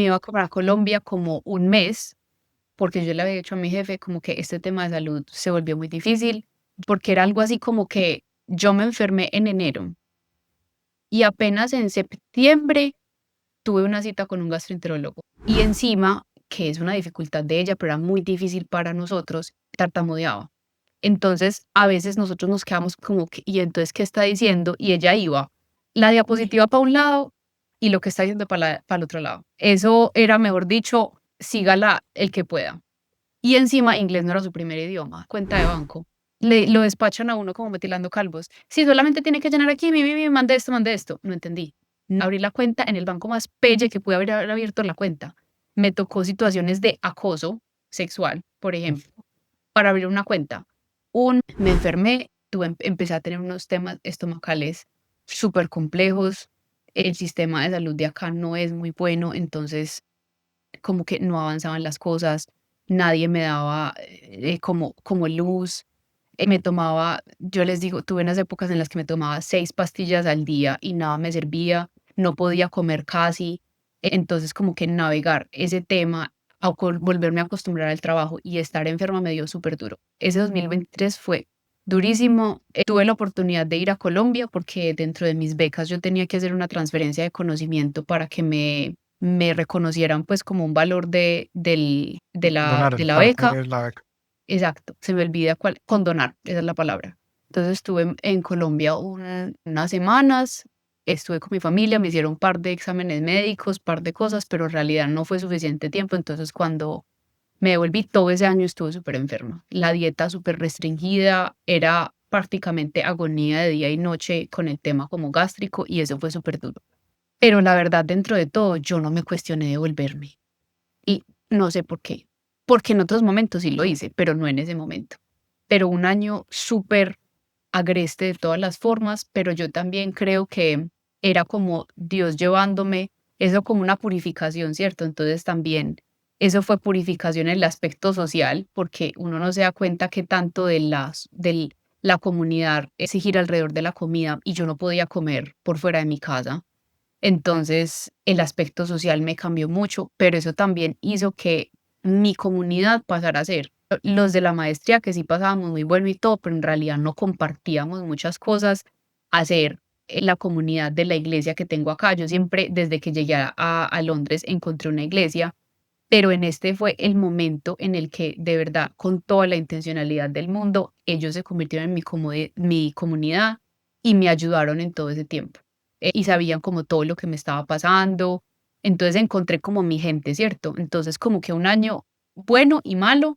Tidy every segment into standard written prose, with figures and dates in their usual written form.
Me iba a para Colombia como un mes, porque yo le había dicho a mi jefe como que este tema de salud se volvió muy difícil, porque era algo así como que yo me enfermé en enero y apenas en septiembre tuve una cita con un gastroenterólogo. Y encima, que es una dificultad de ella, pero era muy difícil para nosotros, tartamudeaba. Entonces, a veces nosotros nos quedamos como que, ¿y entonces qué está diciendo? Y ella iba la diapositiva para un lado y lo que está diciendo para el otro lado. Eso era, mejor dicho, sígala el que pueda. Y encima, inglés no era su primer idioma, cuenta de banco. Lo despachan a uno como metilando calvos. Sí, solamente tiene que llenar aquí, mande esto. No entendí. Abrí la cuenta en el banco más pelle que pude haber abierto la cuenta. Me tocó situaciones de acoso sexual, por ejemplo, para abrir una cuenta. Me enfermé, empecé a tener unos temas estomacales súper complejos. El sistema de salud de acá no es muy bueno, entonces como que no avanzaban las cosas, nadie me daba como luz. Me tomaba, yo les digo, tuve unas épocas en las que me tomaba 6 pastillas al día y nada me servía, no podía comer casi. Entonces como que navegar ese tema, volverme a acostumbrar al trabajo y estar enferma me dio súper duro. Ese 2023 fue durísimo. Tuve la oportunidad de ir a Colombia porque dentro de mis becas yo tenía que hacer una transferencia de conocimiento para que me reconocieran pues como un valor Donar de la parte beca. de la beca. Exacto, se me olvida cuál, condonar, esa es la palabra. Entonces estuve en Colombia unas semanas, estuve con mi familia, me hicieron un par de exámenes médicos, par de cosas, pero en realidad no fue suficiente tiempo. Entonces cuando me devolví todo ese año estuve súper enferma. La dieta súper restringida, era prácticamente agonía de día y noche con el tema como gástrico y eso fue súper duro. Pero la verdad, dentro de todo, yo no me cuestioné devolverme. Y no sé por qué. Porque en otros momentos sí lo hice, pero no en ese momento. Pero un año súper agreste de todas las formas, pero yo también creo que era como Dios llevándome, eso como una purificación, ¿cierto? Entonces también eso fue purificación en el aspecto social, porque uno no se da cuenta que tanto de la comunidad se gira alrededor de la comida y yo no podía comer por fuera de mi casa. Entonces, el aspecto social me cambió mucho, pero eso también hizo que mi comunidad pasara a ser los de la maestría, que sí pasábamos muy bueno y todo, pero en realidad no compartíamos muchas cosas, a ser la comunidad de la iglesia que tengo acá. Yo siempre, desde que llegué a Londres, encontré una iglesia, pero en este fue el momento en el que, de verdad, con toda la intencionalidad del mundo, ellos se convirtieron en mi comunidad y me ayudaron en todo ese tiempo. Y sabían como todo lo que me estaba pasando. Entonces encontré como mi gente, ¿cierto? Entonces como que un año bueno y malo,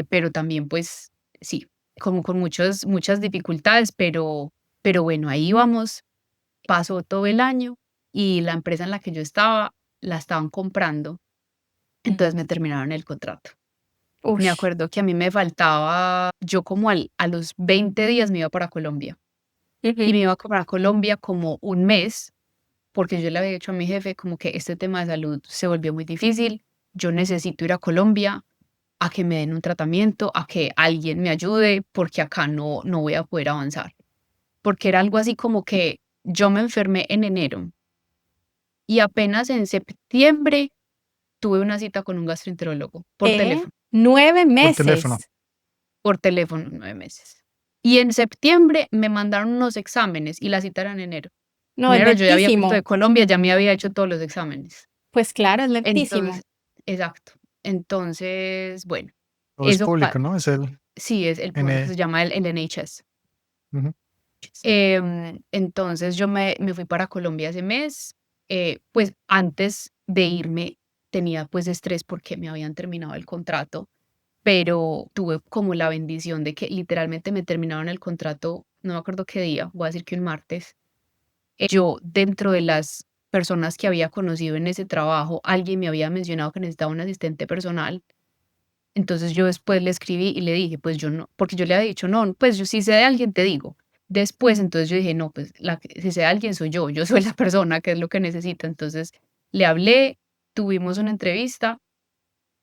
pero también pues sí, como con muchas dificultades, pero bueno, ahí vamos. Pasó todo el año y la empresa en la que yo estaba, la estaban comprando, entonces me terminaron el contrato. Me Ush. acuerdo que a mí me faltaba, yo como a los 20 días me iba para Colombia y Ujú. me iba para Colombia como un mes, porque yo le había dicho a mi jefe como que este tema de salud se volvió muy difícil, yo necesito ir a Colombia a que me den un tratamiento, a que alguien me ayude, porque acá no voy a poder avanzar. Porque era algo así como que yo me enfermé en enero y apenas en septiembre tuve una cita con un gastroenterólogo por ¿Qué? teléfono. Por teléfono. 9 meses. Por teléfono, 9 meses. Y en septiembre me mandaron unos exámenes y la cita era en enero. No, En es enero yo ya había vuelto de lentísimo. Colombia, ya me había hecho todos los exámenes. Pues claro, es lentísimo. Entonces, exacto. Entonces, bueno, Todo es eso público, ¿no? Es el sí es se N. llama el NHS. Ujú. Entonces yo me fui para Colombia ese mes. Pues antes de irme tenía pues estrés porque me habían terminado el contrato, pero tuve como la bendición de que literalmente me terminaron el contrato, no me acuerdo qué día, voy a decir que un martes. Yo, dentro de las personas que había conocido en ese trabajo, alguien me había mencionado que necesitaba un asistente personal. Entonces yo después le escribí y le dije, pues yo no, porque yo le había dicho, no, pues yo si sé de alguien te digo. Después, entonces yo dije, no, pues si sé de alguien soy yo soy la persona que es lo que necesita. Entonces le hablé, tuvimos una entrevista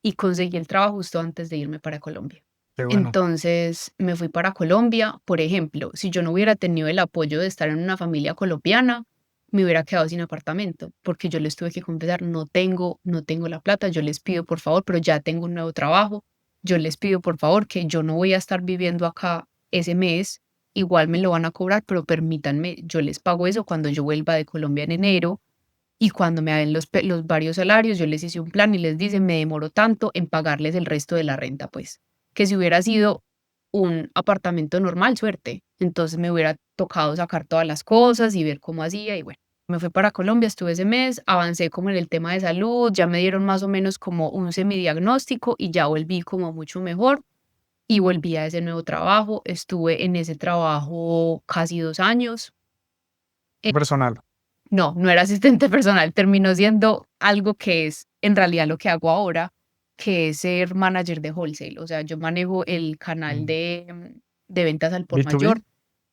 y conseguí el trabajo justo antes de irme para Colombia. Qué bueno. Entonces me fui para Colombia. Por ejemplo, si yo no hubiera tenido el apoyo de estar en una familia colombiana, me hubiera quedado sin apartamento, porque yo les tuve que confesar, no tengo la plata, yo les pido por favor, pero ya tengo un nuevo trabajo, yo les pido por favor que yo no voy a estar viviendo acá ese mes, igual me lo van a cobrar, pero permítanme, yo les pago eso cuando yo vuelva de Colombia en enero y cuando me den los varios salarios, yo les hice un plan y les dice, me demoro tanto en pagarles el resto de la renta, pues, que si hubiera sido un apartamento normal, suerte. Entonces me hubiera tocado sacar todas las cosas y ver cómo hacía y bueno, me fui para Colombia, estuve ese mes, avancé como en el tema de salud, ya me dieron más o menos como un semidiagnóstico y ya volví como mucho mejor y volví a ese nuevo trabajo. Estuve en ese trabajo casi 2 años. Personal. No, no era asistente personal, terminó siendo algo que es en realidad lo que hago ahora, que es ser manager de wholesale. O sea, yo manejo el canal Mm. de ventas al por B2B. mayor,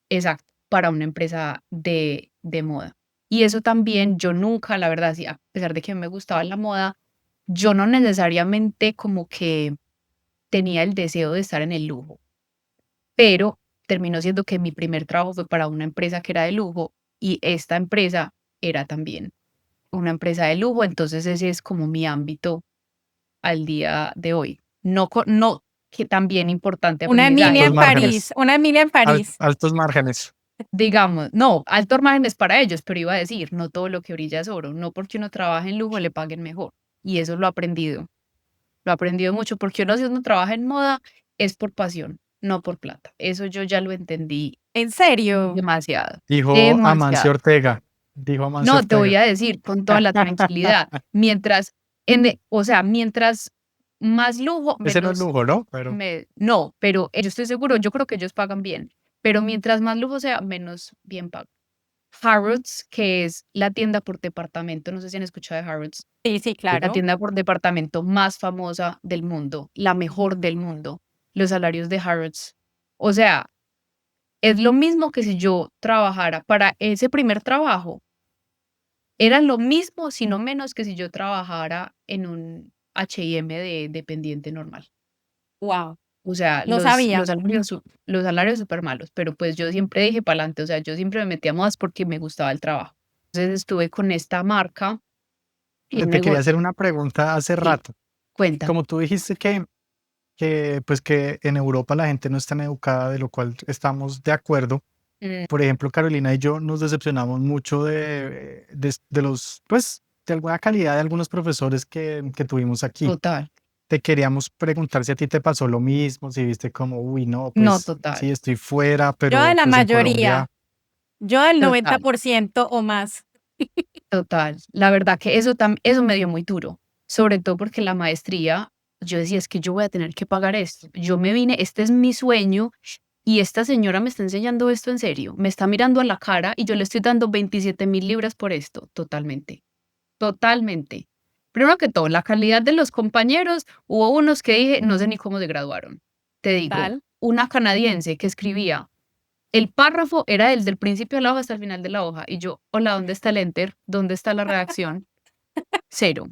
exacto, para una empresa de moda. Y eso también, yo nunca, la verdad, sí, a pesar de que me gustaba la moda, yo no necesariamente como que tenía el deseo de estar en el lujo, pero terminó siendo que mi primer trabajo fue para una empresa que era de lujo y esta empresa era también una empresa de lujo, entonces ese es como mi ámbito al día de hoy. No, que también importante Una Emilia aprendizaje. Altos en París, márgenes. una Emilia en París. Altos márgenes. Digamos, no, altos márgenes para ellos, pero iba a decir, no todo lo que brilla es oro, no porque uno trabaje en lujo le paguen mejor. Y eso lo he aprendido mucho, porque uno si uno trabaja en moda es por pasión, no por plata. Eso yo ya lo entendí ¿En serio? demasiado, Dijo Amancio demasiado. Ortega. Dijo Amancio No, te voy Ortega. a decir con toda la tranquilidad, mientras, o sea, mientras más lujo, Ese no es menos, lujo, ¿no? Pero no, pero yo estoy seguro, yo creo que ellos pagan bien, pero mientras más lujo sea, menos bien pagan. Harrods, que es la tienda por departamento, no sé si han escuchado de Harrods, Sí, sí, la claro. tienda por departamento más famosa del mundo, la mejor del mundo, los salarios de Harrods. O sea, es lo mismo que si yo trabajara para ese primer trabajo. Era lo mismo, sino menos que si yo trabajara en un H&M de dependiente normal. Wow, O sea, no sabía. los salarios súper malos, pero pues yo siempre dije para adelante, o sea, yo siempre me metía más porque me gustaba el trabajo. Entonces estuve con esta marca en te quería negocio. hacer una pregunta hace Sí, rato. cuenta. Como tú dijiste que pues que en Europa la gente no es tan educada, de lo cual estamos de acuerdo. Mm, Por ejemplo, Carolina y yo nos decepcionamos mucho de los, pues, de alguna calidad de algunos profesores que tuvimos aquí. total, Te queríamos preguntar si a ti te pasó lo mismo, si viste como, uy, no, no, pues total, sí, estoy fuera, Yo de pero la pues en Colombia, mayoría, yo del total, 90% o más. total. La verdad que eso me dio muy duro, sobre todo porque la maestría, yo decía, es que yo voy a tener que pagar esto. Yo me vine, este es mi sueño. Y esta señora me está enseñando esto en serio, me está mirando a la cara y yo le estoy dando 27.000 libras por esto, totalmente, totalmente. Primero que todo, la calidad de los compañeros, hubo unos que dije, no sé ni cómo se graduaron. Te digo, Tal. una canadiense que escribía, el párrafo era desde el principio de la hoja hasta el final de la hoja, y yo, hola, ¿dónde está el enter? ¿Dónde está la redacción? Cero.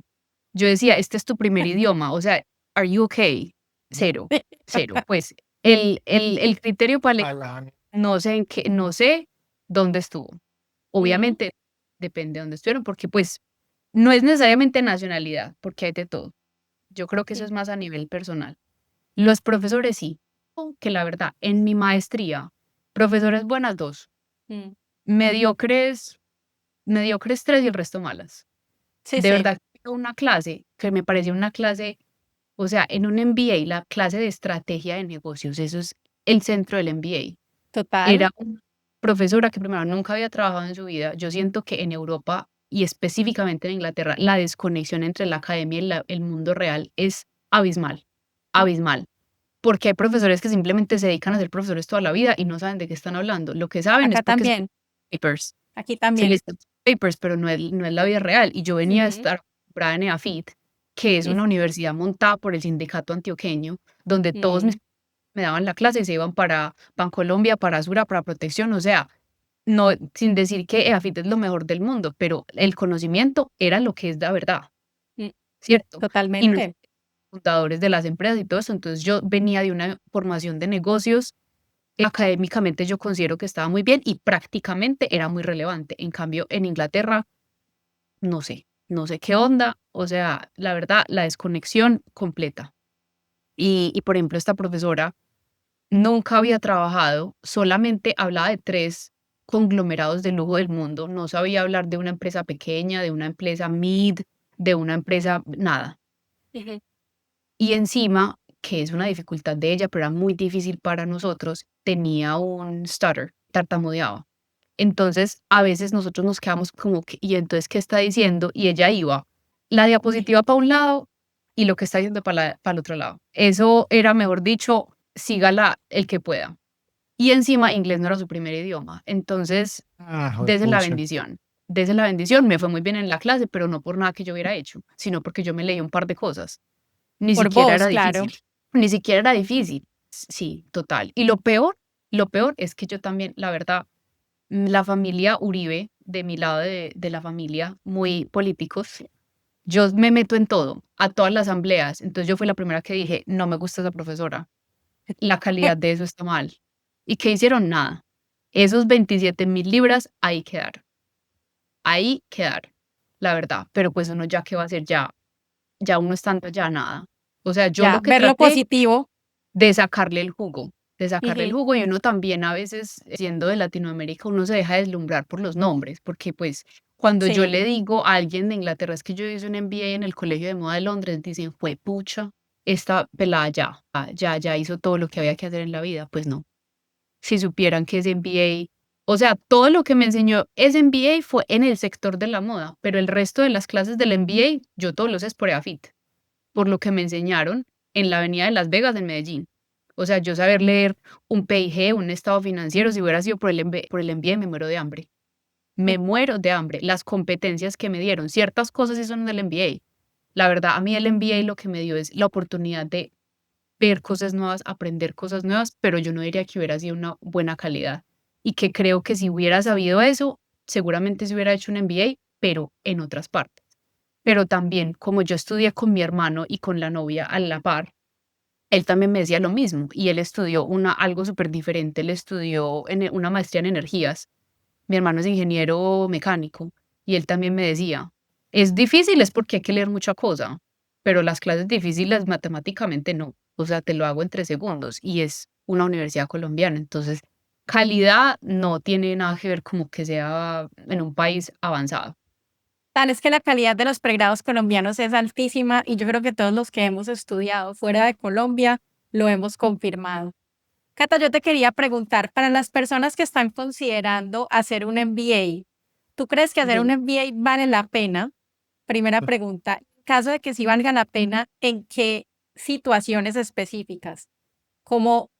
Yo decía, este es tu primer idioma, o sea, ¿are you okay? Cero, cero. Pues el criterio para Alan, no sé en qué, no sé dónde estuvo. Mm, Obviamente depende de dónde estuvieron, porque pues no es necesariamente nacionalidad, porque hay de todo. Yo creo que eso sí. es más a nivel personal. Los profesores sí, que la verdad, en mi maestría, profesores buenas dos, Mm, mediocres, mediocres tres y el resto malas. sí, De sí, verdad, una clase que me pareció una clase, o sea, en un MBA, la clase de estrategia de negocios, eso es el centro del MBA. total. Era una profesora que primero nunca había trabajado en su vida. Yo siento que en Europa y específicamente en Inglaterra, la desconexión entre la academia y el mundo real es abismal, Mm, abismal. Porque hay profesores que simplemente se dedican a ser profesores toda la vida y no saben de qué están hablando. Lo que saben es acá porque también, papers, aquí se también. listan papers, pero no es la vida real. Y yo venía a Ujú, estar comprada en EAFIT, que es sí, una universidad montada por el sindicato antioqueño, donde todos mm, me daban la clase y se iban para Bancolombia, para Sura, para Protección, o sea, no, sin decir que EAFIT es lo mejor del mundo, pero el conocimiento era lo que es la verdad, mm, ¿cierto? Y no totalmente. fundadores de las empresas y todo eso, entonces yo venía de una formación de negocios académicamente yo considero que estaba muy bien y prácticamente era muy relevante. En cambio, en Inglaterra, no sé qué onda. O sea, la verdad, la desconexión completa. Y por ejemplo, esta profesora nunca había trabajado, solamente hablaba de 3 conglomerados de lujo del mundo, no sabía hablar de una empresa pequeña, de una empresa mid, de una empresa nada. Ujú. Y encima, que es una dificultad de ella, pero era muy difícil para nosotros, tenía un stutter, tartamudeaba. Entonces, a veces nosotros nos quedamos como que, ¿y entonces qué está diciendo? Y ella iba la diapositiva para un lado y lo que está diciendo para el otro lado. Eso era, mejor dicho, sígala el que pueda. Y encima, inglés no era su primer idioma. Entonces, dese la Juepucha. bendición. Dese la bendición. Me fue muy bien en la clase, pero no por nada que yo hubiera hecho, sino porque yo me leí un par de cosas. Ni Por siquiera era vos, claro. difícil. Ni siquiera era difícil. Sí, total. Y lo peor es que yo también, la verdad, la familia Uribe, de mi lado de la familia, muy políticos, yo me meto en todo, a todas las asambleas. Entonces yo fui la primera que dije, no me gusta esa profesora, la calidad de eso está mal. ¿Y qué hicieron? Nada. Esos 27.000 libras ahí quedaron, la verdad. Pero pues uno ya, ¿qué va a hacer? Ya uno estando ya nada. O sea, yo Ya, lo que ver lo traté positivo. de sacarle el jugo, de sacarle el Ujú. jugo y uno también a veces, siendo de Latinoamérica, uno se deja deslumbrar por los nombres, porque pues cuando yo le Sí. digo a alguien de Inglaterra es que yo hice un MBA en el Colegio de Moda de Londres, dicen, fue pucha, esta pelada ya hizo todo lo que había que hacer en la vida. Pues no, si supieran que ese MBA, o sea, todo lo que me enseñó ese MBA fue en el sector de la moda, pero el resto de las clases del MBA, yo todos los es por EAFIT por lo que me enseñaron en la avenida de Las Vegas, en Medellín. O sea, yo saber leer un PIG, un estado financiero, si hubiera sido por el MBA, me muero de hambre. Me muero de hambre. Las competencias que me dieron, ciertas cosas sí son del MBA. La verdad, a mí el MBA lo que me dio es la oportunidad de ver cosas nuevas, aprender cosas nuevas, pero yo no diría que hubiera sido una buena calidad. Y que creo que si hubiera sabido eso, seguramente se hubiera hecho un MBA, pero en otras partes. Pero también, como yo estudié con mi hermano y con la novia a la par, él también me decía lo mismo y él estudió algo súper diferente. Él estudió una maestría en energías. Mi hermano es ingeniero mecánico y él también me decía, es difícil, es porque hay que leer mucha cosa, pero las clases difíciles matemáticamente no. O sea, te lo hago en 3 segundos y es una universidad colombiana. Entonces, calidad no tiene nada que ver como que sea en un país avanzado. Tan es que la calidad de los pregrados colombianos es altísima y yo creo que todos los que hemos estudiado fuera de Colombia lo hemos confirmado. Cata, yo te quería preguntar, para las personas que están considerando hacer un MBA, ¿tú crees que hacer un MBA vale la pena? Primera pregunta. En caso de que sí valga la pena, ¿en qué situaciones específicas? Como,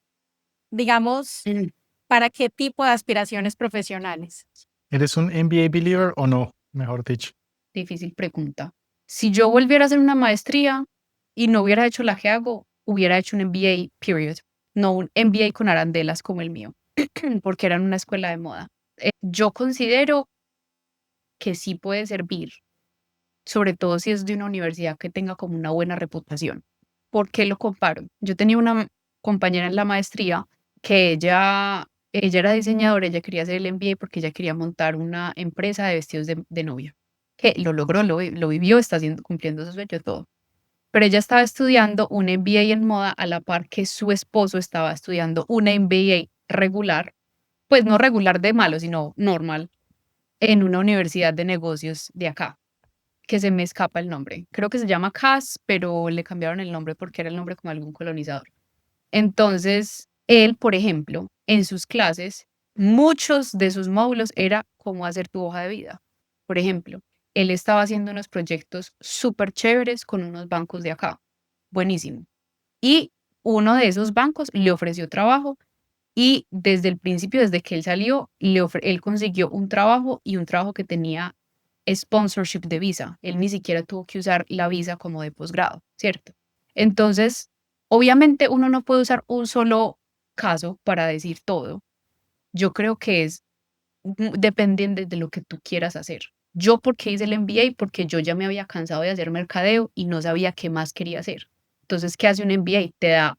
digamos, Mm, ¿para qué tipo de aspiraciones profesionales? ¿Eres un MBA believer o no? Mejor dicho. Difícil pregunta. Si yo volviera a hacer una maestría y no hubiera hecho la que hago, hubiera hecho un MBA, period. No un MBA con arandelas como el mío, porque era en una escuela de moda. Yo considero que sí puede servir, sobre todo si es de una universidad que tenga como una buena reputación. ¿Por qué lo comparo? Yo tenía una compañera en la maestría que ella era diseñadora, ella quería hacer el MBA porque ella quería montar una empresa de vestidos de novia, que lo logró, lo vivió, está cumpliendo su sueño, todo. Pero ella estaba estudiando un MBA en moda a la par que su esposo estaba estudiando un MBA regular, pues no regular de malo, sino normal, en una universidad de negocios de acá, que se me escapa el nombre. Creo que se llama CAS, pero le cambiaron el nombre porque era el nombre como algún colonizador. Entonces, él, por ejemplo, en sus clases, muchos de sus módulos era cómo hacer tu hoja de vida. Por ejemplo, él estaba haciendo unos proyectos súper chéveres con unos bancos de acá. Buenísimo. Y uno de esos bancos le ofreció trabajo y desde el principio, desde que él salió, él consiguió un trabajo y un trabajo que tenía sponsorship de visa. Él ni siquiera tuvo que usar la visa como de posgrado, ¿cierto? Entonces, obviamente uno no puede usar un solo caso para decir todo. Yo creo que es dependiente de lo que tú quieras hacer. Yo, porque hice el MBA? Porque yo ya me había cansado de hacer mercadeo y no sabía qué más quería hacer. Entonces, ¿qué hace un MBA? Te da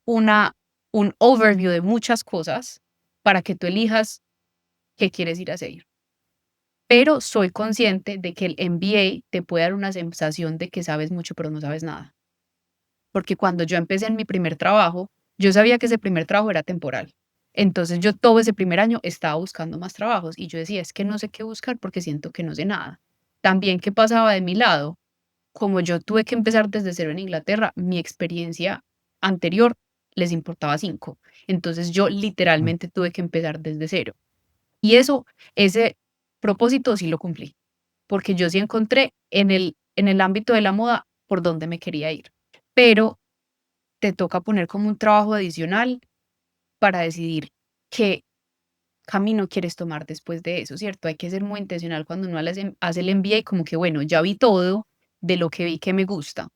una un overview de muchas cosas para que tú elijas qué quieres ir a hacer. Pero soy consciente de que el MBA te puede dar una sensación de que sabes mucho, pero no sabes nada. Porque cuando yo empecé en mi primer trabajo, yo sabía que ese primer trabajo era temporal. Entonces yo todo ese primer año estaba buscando más trabajos y yo decía, es que no sé qué buscar porque siento que no sé nada. También, ¿qué pasaba de mi lado? Como yo tuve que empezar desde cero en Inglaterra, mi experiencia anterior les importaba 5. Entonces yo Mm. literalmente tuve que empezar desde cero. Y eso, ese propósito sí lo cumplí, porque yo sí encontré en el ámbito de la moda por dónde me quería ir. Pero te toca poner como un trabajo adicional para decidir qué camino quieres tomar después de eso, ¿cierto? Hay que ser muy intencional cuando uno hace el MBA, como que, bueno, ya vi todo de lo que vi que me gusta,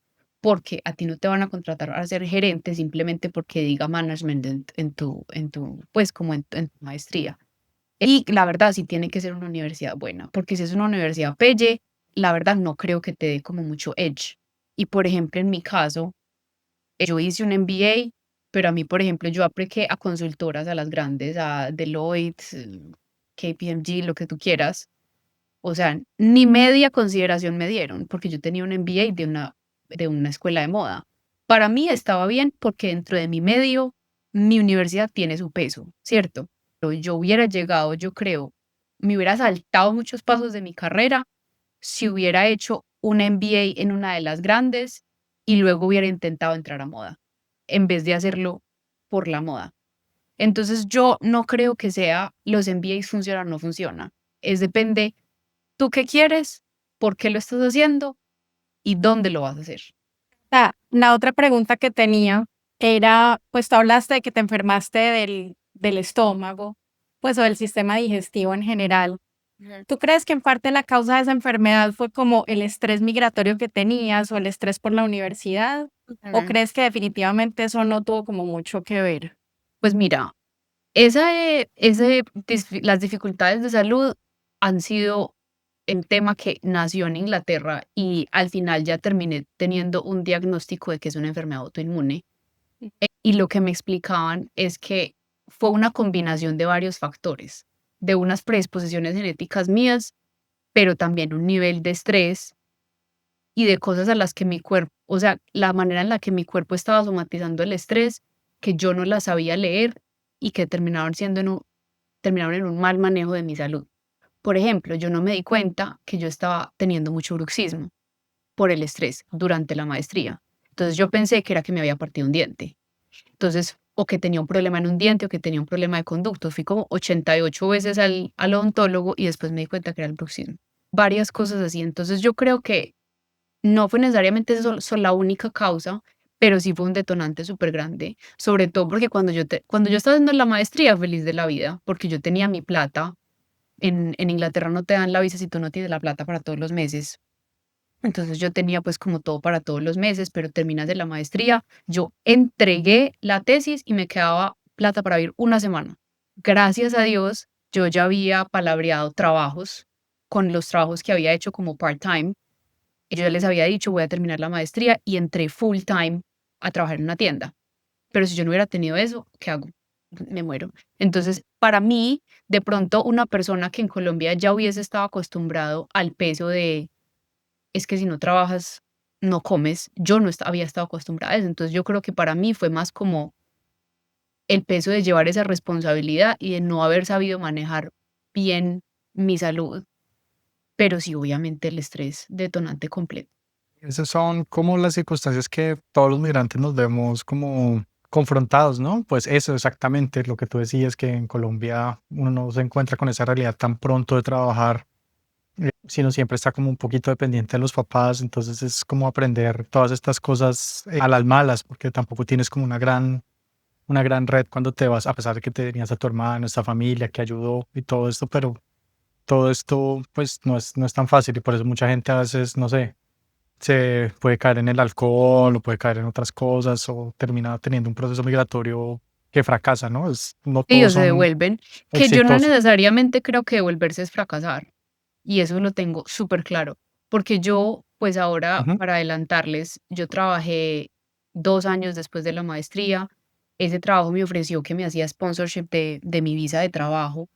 porque a ti no te van a contratar a ser gerente simplemente porque diga management pues como en tu maestría. Y la verdad, sí tiene que ser una universidad buena, porque si es una universidad pelle, la verdad no creo que te dé como mucho edge. Y por ejemplo, en mi caso, yo hice un MBA, pero a mí, por ejemplo, yo apliqué a consultoras, a las grandes, a Deloitte, KPMG, lo que tú quieras. O sea, ni media consideración me dieron, porque yo tenía un MBA de una escuela de moda. Para mí estaba bien porque dentro de mi medio, mi universidad tiene su peso, ¿cierto? Pero yo hubiera llegado, yo creo, me hubiera saltado muchos pasos de mi carrera si hubiera hecho un MBA en una de las grandes y luego hubiera intentado entrar a moda, en vez de hacerlo por la moda. Entonces yo no creo que sea los MBAs funcionan o no funcionan. Es depende tú qué quieres, por qué lo estás haciendo y dónde lo vas a hacer. La otra pregunta que tenía era, pues tú hablaste de que te enfermaste del estómago, pues o del sistema digestivo en general. Ujú. ¿Tú crees que en parte la causa de esa enfermedad fue como el estrés migratorio que tenías o el estrés por la universidad? ¿O Ujú. crees que definitivamente eso no tuvo como mucho que ver? Pues mira, las dificultades de salud han sido el tema que nació en Inglaterra y al final ya terminé teniendo un diagnóstico de que es una enfermedad autoinmune. Y lo que me explicaban es que fue una combinación de varios factores, de unas predisposiciones genéticas mías, pero también un nivel de estrés y de cosas a las que mi cuerpo, o sea, la manera en la que mi cuerpo estaba somatizando el estrés, que yo no la sabía leer y que terminaron en un mal manejo de mi salud. Por ejemplo, yo no me di cuenta que yo estaba teniendo mucho bruxismo por el estrés durante la maestría. Entonces yo pensé que era que me había partido un diente. Entonces, o que tenía un problema en un diente o que tenía un problema de conducto. Fui como 88 veces al odontólogo y después me di cuenta que era el bruxismo. Varias cosas así. Entonces yo creo que no fue necesariamente eso la única causa, pero sí fue un detonante súper grande, sobre todo porque cuando yo estaba haciendo la maestría, feliz de la vida, porque yo tenía mi plata. En Inglaterra no te dan la visa si tú no tienes la plata para todos los meses. Entonces yo tenía pues como todo para todos los meses, pero terminas de la maestría, yo entregué la tesis y me quedaba plata para vivir una semana. Gracias a Dios, yo ya había palabreado trabajos con los trabajos que había hecho como part-time. Yo ya les había dicho, voy a terminar la maestría y entré full-time a trabajar en una tienda. Pero si yo no hubiera tenido eso, ¿qué hago? Me muero. Entonces, para mí, de pronto, una persona que en Colombia ya hubiese estado acostumbrado al peso de es que si no trabajas, no comes. Yo no había estado acostumbrada a eso. Entonces yo creo que para mí fue más como el peso de llevar esa responsabilidad y de no haber sabido manejar bien mi salud. Pero sí, obviamente el estrés detonante completo. Esas son como las circunstancias que todos los migrantes nos vemos como confrontados, ¿no? Pues eso exactamente lo que tú decías, que en Colombia uno no se encuentra con esa realidad tan pronto de trabajar, sino siempre está como un poquito dependiente de los papás, entonces es como aprender todas estas cosas a las malas, porque tampoco tienes como una gran red cuando te vas, a pesar de que tenías a tu hermano, esta familia que ayudó y todo esto, pero todo esto pues no es tan fácil y por eso mucha gente a veces, no sé, se puede caer en el alcohol o puede caer en otras cosas o termina teniendo un proceso migratorio que fracasa, ¿no? No Sí, o todos se son devuelven, que yo no exitosos. necesariamente creo que devolverse es fracasar. Y eso lo tengo súper claro, porque yo, pues ahora, Ujú. para adelantarles, yo trabajé 2 años después de la maestría ese trabajo me ofreció que me hacía sponsorship de mi visa de trabajo,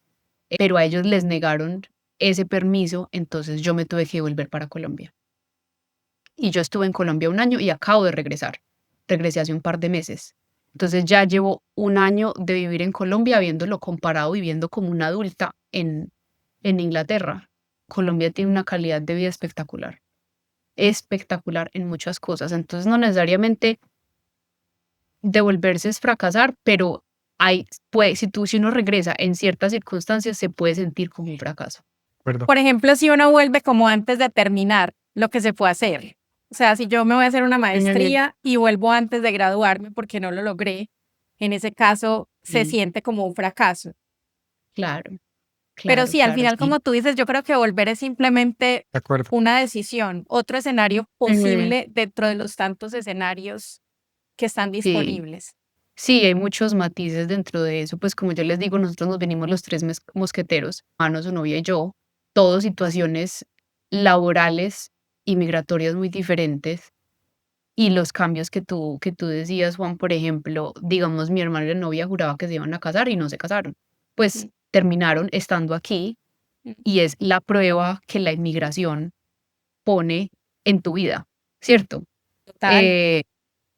pero a ellos les negaron ese permiso, entonces yo me tuve que volver para Colombia. Y yo estuve en Colombia un año y acabo de regresar. Regresé hace un par de meses. Entonces ya llevo un año de vivir en Colombia, habiéndolo comparado, viviendo como una adulta en Inglaterra. Colombia tiene una calidad de vida espectacular, espectacular en muchas cosas. Entonces no necesariamente devolverse es fracasar, pero si uno regresa en ciertas circunstancias, se puede sentir como un fracaso. ¿Acuerdo? Por ejemplo, si uno vuelve como antes de terminar lo que se fue a hacer. O sea, si yo me voy a hacer una maestría y vuelvo antes de graduarme porque no lo logré, en ese caso se Sí. siente como un fracaso. Claro, Pero claro, sí, al claro, final, sí. como tú dices, yo creo que volver es simplemente De acuerdo. una decisión, otro escenario posible dentro de los tantos escenarios que están Sí. disponibles. Sí, hay muchos matices dentro de eso, pues como yo les digo, nosotros nos venimos los tres mosqueteros, hermano, su novia y yo, todos situaciones laborales y migratorias muy diferentes. Y los cambios que tú decías, Juan, por ejemplo, digamos, mi hermano y la novia juraba que se iban a casar y no se casaron. Pues Mm, terminaron estando aquí mm, y es la prueba que la inmigración pone en tu vida, ¿cierto? Total, Eh,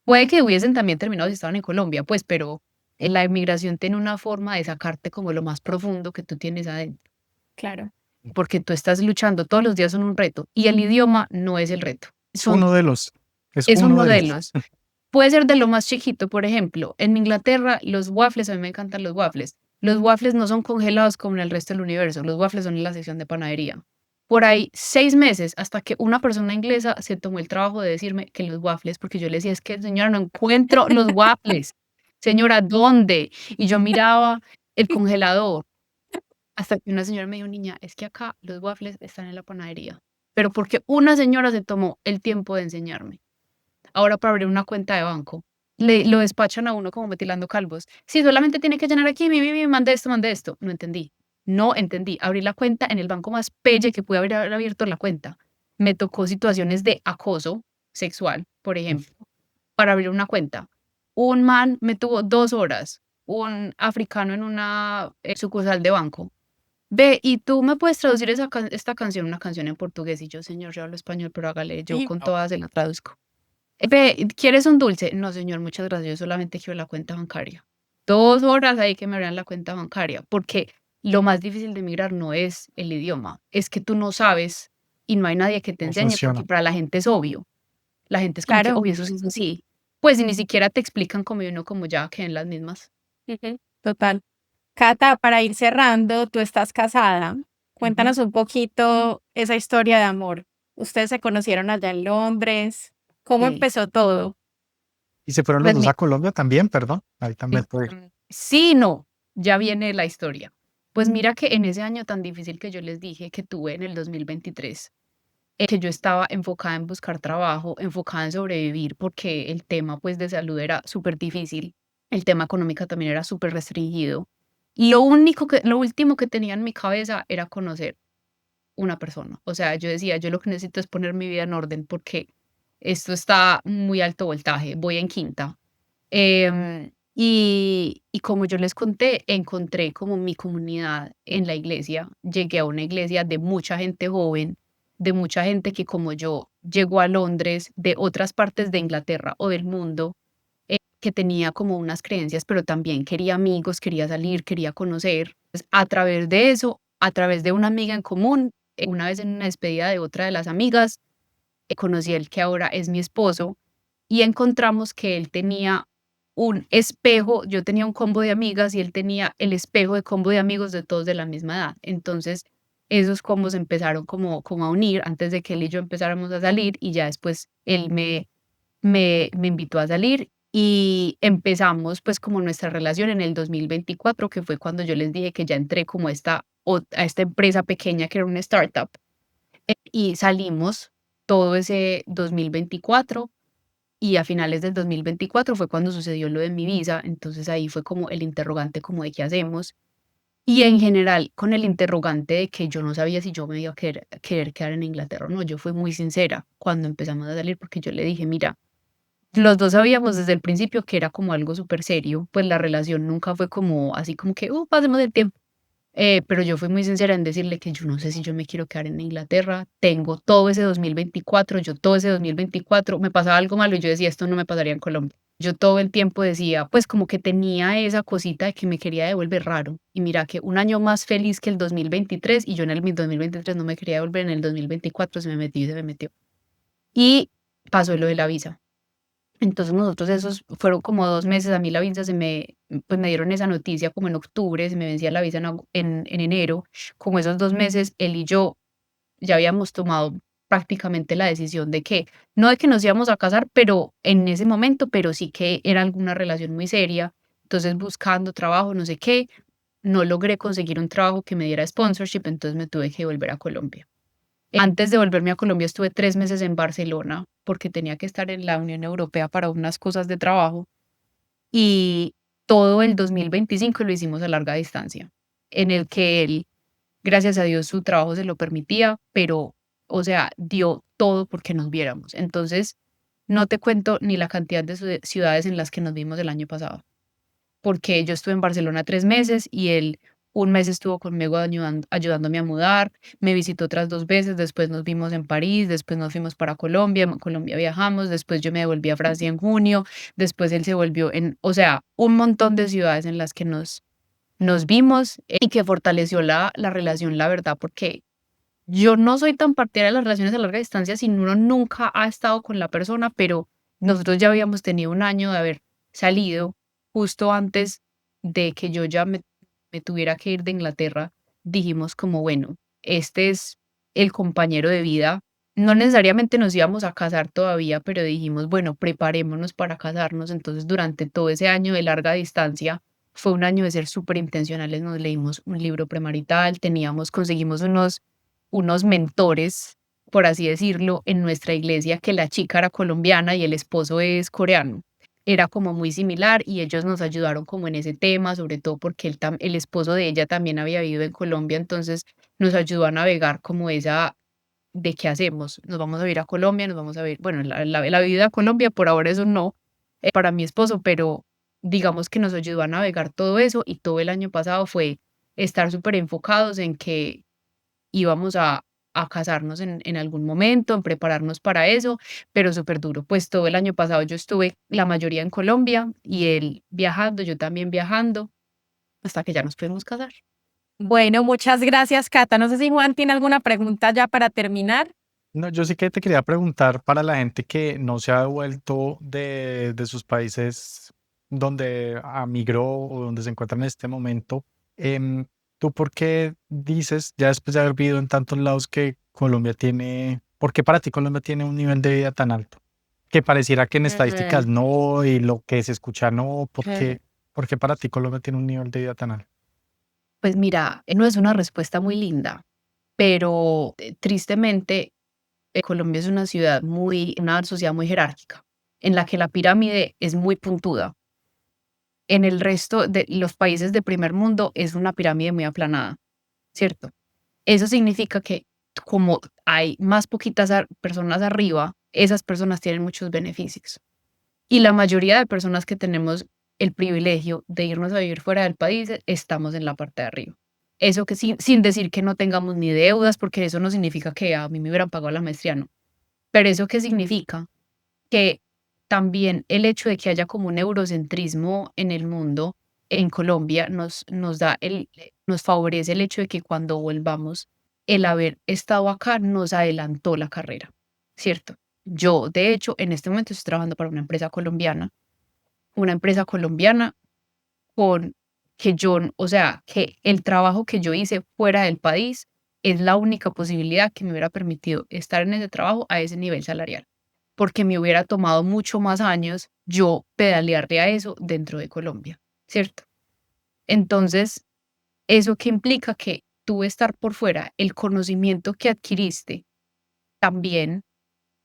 Puede que hubiesen también terminado si estaban en Colombia, pues, pero la inmigración tiene una forma de sacarte como lo más profundo que tú tienes adentro, claro. porque tú estás luchando, todos los días son un reto y el idioma no es el reto, Uno de los, es es uno uno de de los. los. Puede ser de lo más chiquito, por ejemplo, en Inglaterra los waffles, a mí me encantan los waffles. Los waffles no son congelados como en el resto del universo, los waffles son en la sección de panadería. Por ahí 6 meses hasta que una persona inglesa se tomó el trabajo de decirme que los waffles, porque yo le decía, es que señora, no encuentro los waffles. Señora, ¿dónde? Y yo miraba el congelador hasta que una señora me dijo, niña, es que acá los waffles están en la panadería. Pero porque una señora se tomó el tiempo de enseñarme. Ahora para abrir una cuenta de banco, lo despachan a uno como metilando calvos. Sí, solamente tiene que llenar aquí, mande esto, mande esto. No entendí. No entendí. Abrí la cuenta en el banco más pelle que pude haber abierto la cuenta. Me tocó situaciones de acoso sexual, por ejemplo, para abrir una cuenta. Un man me tuvo 2 horas, un africano en una sucursal de banco. Ve, ¿y tú me puedes traducir esta canción, una canción en portugués? Y yo, señor, yo hablo español, pero hágale, yo Y con todas se la traduzco. Ve, ¿quieres un dulce? No, señor, muchas gracias, yo solamente quiero la cuenta bancaria. 2 horas ahí que me abran la cuenta bancaria, porque lo más difícil de emigrar no es el idioma, es que tú no sabes y no hay nadie que te ¿Cómo enseñe, porque funciona? para la gente es obvio. La gente es como que, claro, obvio, eso sí es así. Pues, y ni siquiera te explican como y uno como ya que en las mismas. ujú, total. Cata, para ir cerrando, tú estás casada. Ujú. Cuéntanos un poquito esa historia de amor. Ustedes se conocieron allá en Londres. ¿Cómo Sí. empezó todo? Y se fueron los Pues dos a Colombia también, perdón. Ahí también puedo ir. sí, no, ya viene la historia. Pues mira que en ese año tan difícil que yo les dije que tuve en el 2023, que yo estaba enfocada en buscar trabajo, enfocada en sobrevivir, porque el tema pues de salud era súper difícil, el tema económico también era súper restringido. Lo último que tenía en mi cabeza era conocer una persona. O sea, yo decía, yo lo que necesito es poner mi vida en orden porque esto está muy alto voltaje, voy en quinta. Y como yo les conté, encontré como mi comunidad en la iglesia. Llegué a una iglesia de mucha gente joven, de mucha gente que como yo llegó a Londres, de otras partes de Inglaterra o del mundo, que tenía como unas creencias, pero también quería amigos, quería salir, quería conocer. Pues, a través de eso, a través de una amiga en común, una vez en una despedida de otra de las amigas, conocí al que ahora es mi esposo y encontramos que él tenía un espejo, yo tenía un combo de amigas y él tenía el espejo de combo de amigos de todos de la misma edad. Entonces, esos combos empezaron como a unir antes de que él y yo empezáramos a salir y ya después él me invitó a salir y empezamos pues como nuestra relación en el 2024, que fue cuando yo les dije que ya entré como a esta empresa pequeña que era una startup y salimos todo ese 2024 y a finales del 2024 fue cuando sucedió lo de mi visa, entonces ahí fue como el interrogante como de qué hacemos y en general con el interrogante de que yo no sabía si yo me iba a querer quedar en Inglaterra o no. Yo fui muy sincera cuando empezamos a salir porque yo le dije, mira, los dos sabíamos desde el principio que era como algo súper serio, pues la relación nunca fue como así como que, pasemos el tiempo. Pero yo fui muy sincera en decirle que yo no sé si yo me quiero quedar en Inglaterra, tengo todo ese 2024, yo todo ese 2024 me pasaba algo malo y yo decía, esto no me pasaría en Colombia. Yo todo el tiempo decía, pues como que tenía esa cosita de que me quería devolver raro. Y mira que un año más feliz que el 2023 y yo en el 2023 no me quería devolver, en el 2024 se me metió y se me metió. Y pasó lo de la visa. Entonces nosotros esos fueron como 2 meses, a mí la visa pues me dieron esa noticia como en octubre, se me vencía la visa en enero, como esos 2 meses, él y yo ya habíamos tomado prácticamente la decisión de que, no de que nos íbamos a casar, pero en ese momento, pero sí que era alguna relación muy seria. Entonces buscando trabajo, no sé qué, no logré conseguir un trabajo que me diera sponsorship, entonces me tuve que volver a Colombia. Antes de volverme a Colombia estuve 3 meses en Barcelona porque tenía que estar en la Unión Europea para unas cosas de trabajo y todo el 2025 lo hicimos a larga distancia, en el que él, gracias a Dios, su trabajo se lo permitía, pero, o sea, dio todo porque nos viéramos. Entonces, no te cuento ni la cantidad de ciudades en las que nos vimos el año pasado porque yo estuve en Barcelona 3 meses y él 1 mes estuvo conmigo ayudándome a mudar, me visitó otras 2 veces, después nos vimos en París, después nos fuimos para Colombia, en Colombia viajamos, después yo me devolví a Francia en junio, después él se volvió o sea, un montón de ciudades en las que nos vimos y que fortaleció la relación, la verdad, porque yo no soy tan partidaria de las relaciones a larga distancia si uno nunca ha estado con la persona, pero nosotros ya habíamos tenido 1 año de haber salido justo antes de que yo ya me tuviera que ir de Inglaterra. Dijimos como, bueno, este es el compañero de vida. No necesariamente nos íbamos a casar todavía, pero dijimos, bueno, preparémonos para casarnos. Entonces, durante todo ese año de larga distancia, fue un año de ser súper intencionales. Nos leímos un libro premarital, conseguimos unos mentores, por así decirlo, en nuestra iglesia, que la chica era colombiana y el esposo es coreano. Era como muy similar y ellos nos ayudaron como en ese tema, sobre todo porque el esposo de ella también había vivido en Colombia, entonces nos ayudó a navegar como esa de qué hacemos. Nos vamos a ir a Colombia, nos vamos a ver, bueno, la vida a Colombia por ahora eso no, para mi esposo, pero digamos que nos ayudó a navegar todo eso y todo el año pasado fue estar súper enfocados en que íbamos a casarnos en algún momento, en prepararnos para eso, pero súper duro. Pues todo el año pasado yo estuve la mayoría en Colombia y él viajando, yo también viajando, hasta que ya nos pudimos casar. Bueno, muchas gracias, Cata. No sé si Juan tiene alguna pregunta ya para terminar. No, yo sí que te quería preguntar para la gente que no se ha devuelto de sus países donde migró o donde se encuentran en este momento, em, ¿tú por qué dices, ya después de haber vivido en tantos lados, que Colombia tiene, por qué para ti Colombia tiene un nivel de vida tan alto? Que pareciera que en estadísticas no y lo que se escucha no, por qué para ti Colombia tiene un nivel de vida tan alto? Pues mira, no es una respuesta muy linda, pero tristemente Colombia es una sociedad muy jerárquica, en la que la pirámide es muy puntuda. En el resto de los países de primer mundo es una pirámide muy aplanada, ¿cierto? Eso significa que como hay más poquitas personas arriba, esas personas tienen muchos beneficios. Y la mayoría de personas que tenemos el privilegio de irnos a vivir fuera del país, estamos en la parte de arriba. Eso que sin decir que no tengamos ni deudas, porque eso no significa que a mí me hubieran pagado la maestría, no. Pero eso qué significa que también el hecho de que haya como un eurocentrismo en el mundo, en Colombia, nos favorece el hecho de que cuando volvamos, el haber estado acá nos adelantó la carrera, ¿cierto? Yo, de hecho, en este momento estoy trabajando para una empresa colombiana con que yo, o sea, que el trabajo que yo hice fuera del país es la única posibilidad que me hubiera permitido estar en ese trabajo a ese nivel salarial, porque me hubiera tomado mucho más años yo pedalearle a eso dentro de Colombia, ¿cierto? Entonces, eso que implica que tú estar por fuera, el conocimiento que adquiriste también,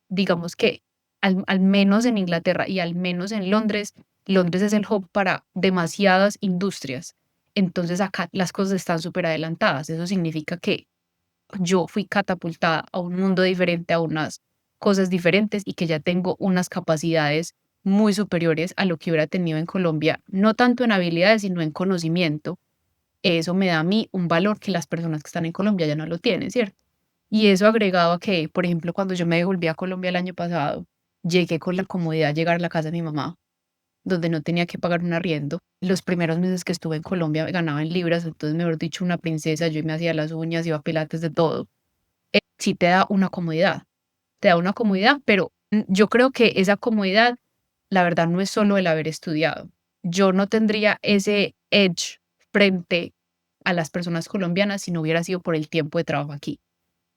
digamos que al menos en Inglaterra y al menos en Londres, Londres es el hub para demasiadas industrias. Entonces acá las cosas están súper adelantadas. Eso significa que yo fui catapultada a un mundo diferente, a unas cosas diferentes y que ya tengo unas capacidades muy superiores a lo que hubiera tenido en Colombia, no tanto en habilidades, sino en conocimiento. Eso me da a mí un valor que las personas que están en Colombia ya no lo tienen, ¿cierto? Y eso agregado a que, por ejemplo, cuando yo me devolví a Colombia el año pasado, llegué con la comodidad de llegar a la casa de mi mamá, donde no tenía que pagar un arriendo. Los primeros meses que estuve en Colombia ganaba en libras, entonces, mejor dicho, una princesa, yo me hacía las uñas, iba a pilates, de todo. Sí te da una comodidad, pero yo creo que esa comodidad, la verdad, no es solo el haber estudiado. Yo no tendría ese edge frente a las personas colombianas si no hubiera sido por el tiempo de trabajo aquí.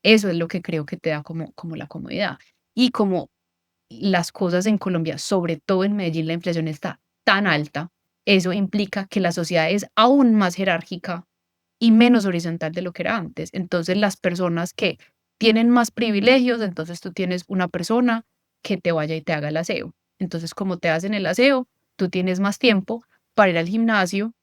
Eso es lo que creo que te da como la comodidad. Y como las cosas en Colombia, sobre todo en Medellín, la inflación está tan alta, eso implica que la sociedad es aún más jerárquica y menos horizontal de lo que era antes. Entonces, las personas que tienen más privilegios, entonces tú tienes una persona que te vaya y te haga el aseo. Entonces, como te hacen el aseo, tú tienes más tiempo para ir al gimnasio,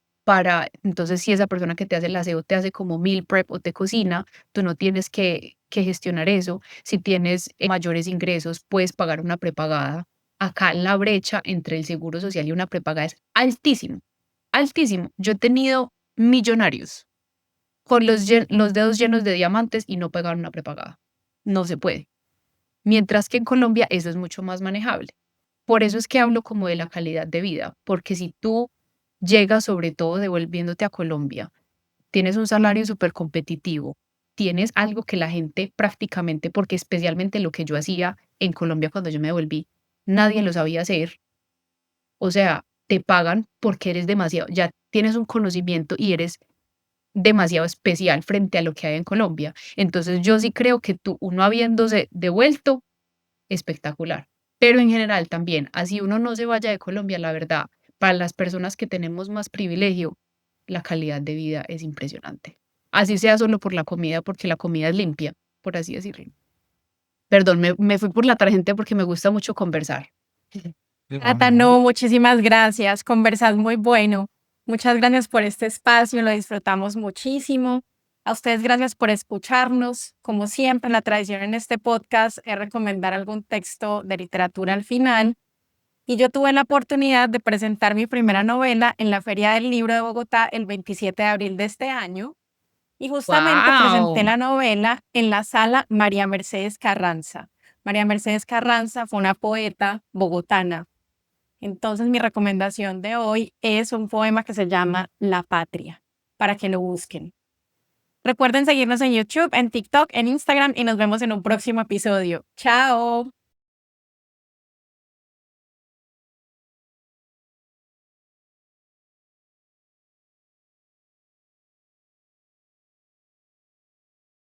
entonces si esa persona que te hace el aseo te hace como meal prep o te cocina, tú no tienes que gestionar eso. Si tienes mayores ingresos, puedes pagar una prepagada. Acá la brecha entre el seguro social y una prepagada es altísimo, altísimo. Yo he tenido millonarios con los dedos llenos de diamantes y no pagar una prepagada. No se puede. Mientras que en Colombia eso es mucho más manejable. Por eso es que hablo como de la calidad de vida, porque si tú llegas, sobre todo devolviéndote a Colombia, tienes un salario súper competitivo, tienes algo que la gente prácticamente, porque especialmente lo que yo hacía en Colombia cuando yo me devolví, nadie lo sabía hacer. O sea, te pagan porque eres demasiado, ya tienes un conocimiento y eres demasiado especial frente a lo que hay en Colombia. Entonces yo sí creo que uno habiéndose devuelto, espectacular. Pero en general también, así uno no se vaya de Colombia, la verdad, para las personas que tenemos más privilegio, la calidad de vida es impresionante. Así sea solo por la comida, porque la comida es limpia, por así decirlo. Perdón, me fui por la tangente porque me gusta mucho conversar. Cata, no, muchísimas gracias. Conversas muy bueno. Muchas gracias por este espacio, lo disfrutamos muchísimo. A ustedes, gracias por escucharnos. Como siempre, la tradición en este podcast es recomendar algún texto de literatura al final. Y yo tuve la oportunidad de presentar mi primera novela en la Feria del Libro de Bogotá el 27 de abril de este año. Y justamente presenté ¡Wow! la novela en la sala María Mercedes Carranza. María Mercedes Carranza fue una poeta bogotana. Entonces, mi recomendación de hoy es un poema que se llama La Patria, para que lo busquen. Recuerden seguirnos en YouTube, en TikTok, en Instagram y nos vemos en un próximo episodio. ¡Chao!